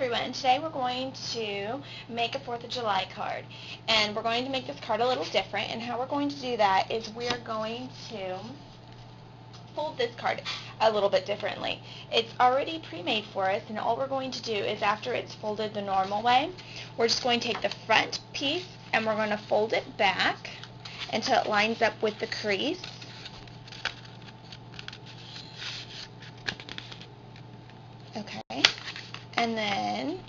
everyone, today we're going to make a 4th of July card, and we're going to make this card a little different, and how we're going to do that is we're going to fold this card a little bit differently. It's already pre-made for us, and all we're going to do is after it's folded the normal way, we're just going to take the front piece and we're going to fold it back until it lines up with the crease. Okay. And then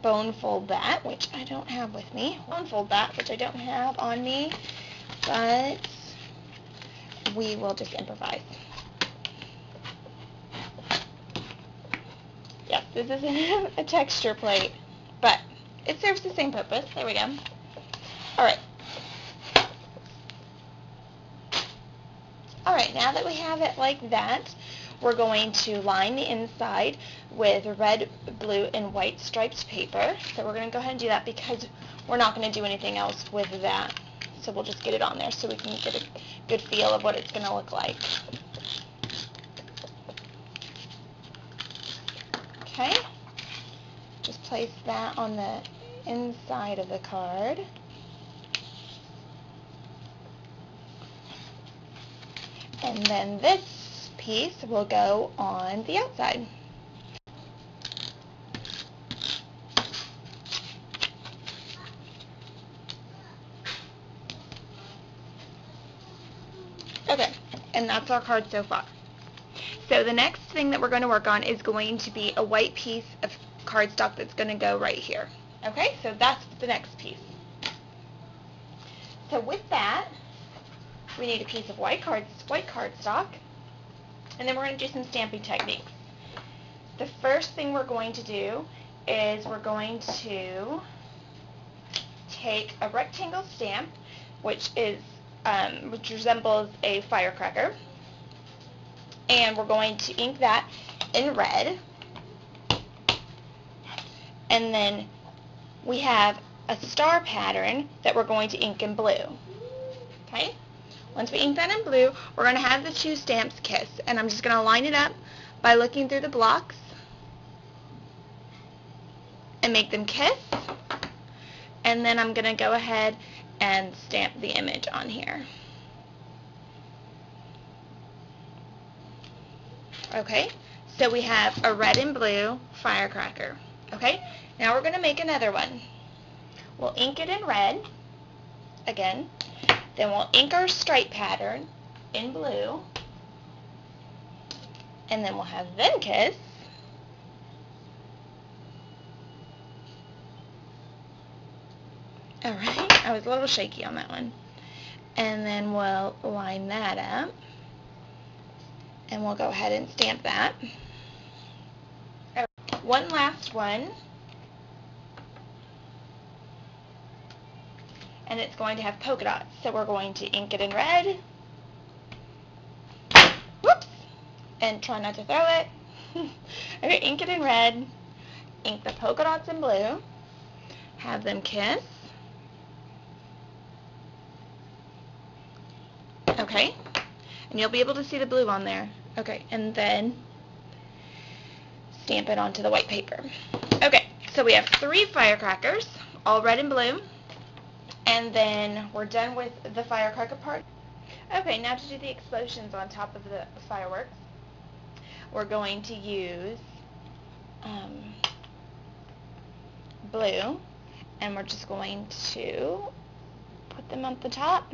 bone fold that, which I don't have with me. Bone fold that, which I don't have on me, but we will just improvise. Yes, this isn't a texture plate, but it serves the same purpose. There we go. Alright. Alright, now that we have it like that, we're going to line the inside with red, blue, and white striped paper. So we're going to go ahead and do that because we're not going to do anything else with that. So we'll just get it on there so we can get a good feel of what it's going to look like. Okay. Just place that on the inside of the card. And then this piece will go on the outside. Okay, and that's our card so far. So the next thing that we're going to work on is going to be a white piece of cardstock that's going to go right here. Okay, so that's the next piece. So with that, we need a piece of white cardstock, and then we're going to do some stamping techniques. The first thing we're going to do is we're going to take a rectangle stamp, which resembles a firecracker, and we're going to ink that in red, and then we have a star pattern that we're going to ink in blue. Okay? Once we ink that in blue, we're going to have the two stamps kiss, and I'm just going to line it up by looking through the blocks and make them kiss, and then I'm going to go ahead and stamp the image on here. Okay, so we have a red and blue firecracker. Okay, now we're going to make another one. We'll ink it in red again. Then we'll ink our stripe pattern in blue, and then we'll have them kiss. Alright, I was a little shaky on that one. And then we'll line that up, and we'll go ahead and stamp that. Right. One last one. And it's going to have polka dots. So we're going to ink it in red. Whoops! And try not to throw it. Okay, ink it in red. Ink the polka dots in blue. Have them kiss. Okay. And you'll be able to see the blue on there. Okay, and then stamp it onto the white paper. Okay, so we have 3 firecrackers, all red and blue. And then we're done with the firecracker part. Okay, now to do the explosions on top of the fireworks, we're going to use blue, and we're just going to put them on the top.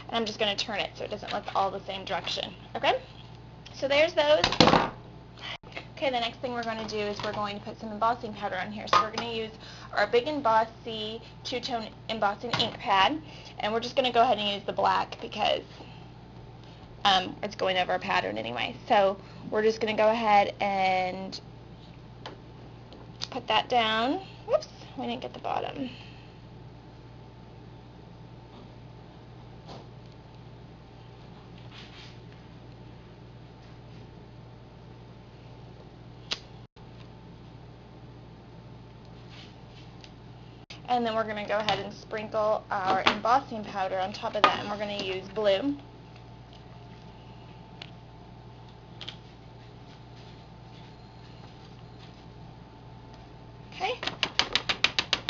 And I'm just going to turn it so it doesn't look all the same direction. Okay? So there's those. Okay, the next thing we're going to do is we're going to put some embossing powder on here. So we're going to use our Big Embossy two-tone embossing ink pad. And we're just going to go ahead and use the black because it's going over our pattern anyway. So we're just going to go ahead and put that down. Whoops, we didn't get the bottom. And then we're going to go ahead and sprinkle our embossing powder on top of that, and we're going to use blue. Okay,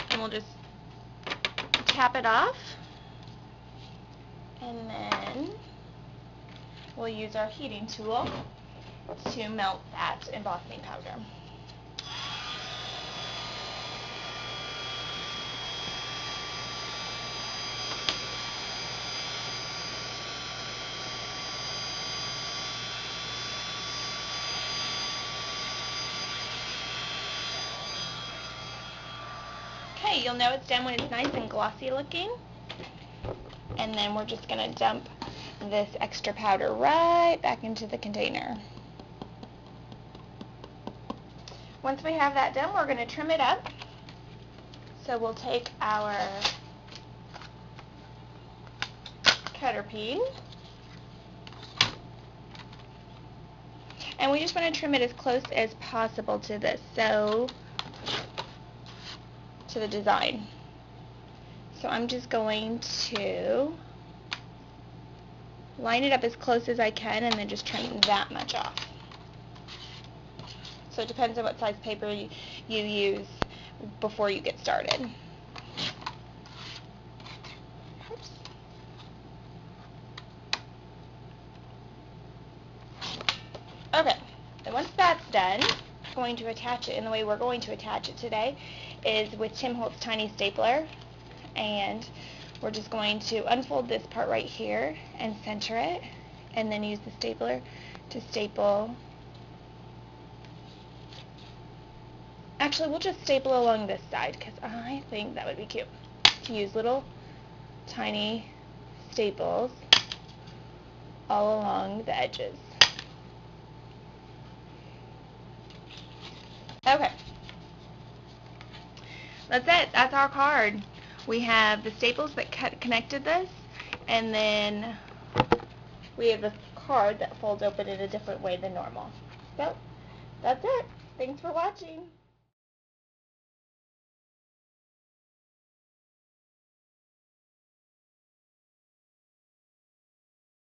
and we'll just tap it off, and then we'll use our heating tool to melt that embossing powder. Okay, you'll know it's done when it's nice and glossy looking. And then we're just going to dump this extra powder right back into the container. Once we have that done, we're going to trim it up. So we'll take our cutter peen, and we just want to trim it as close as possible to this, so to the design. So I'm just going to line it up as close as I can and then just trim that much off. So it depends on what size paper you use before you get started. Oops. Okay, and once that's done, I'm going to attach it, and the way we're going to attach it today is with Tim Holtz Tiny Stapler. And we're just going to unfold this part right here and center it, and then use the stapler to staple. Actually, we'll just staple along this side because I think that would be cute to use little tiny staples all along the edges. Okay, that's it. That's our card. We have the staples that connected this, and then we have the card that folds open in a different way than normal. So, that's it. Thanks for watching.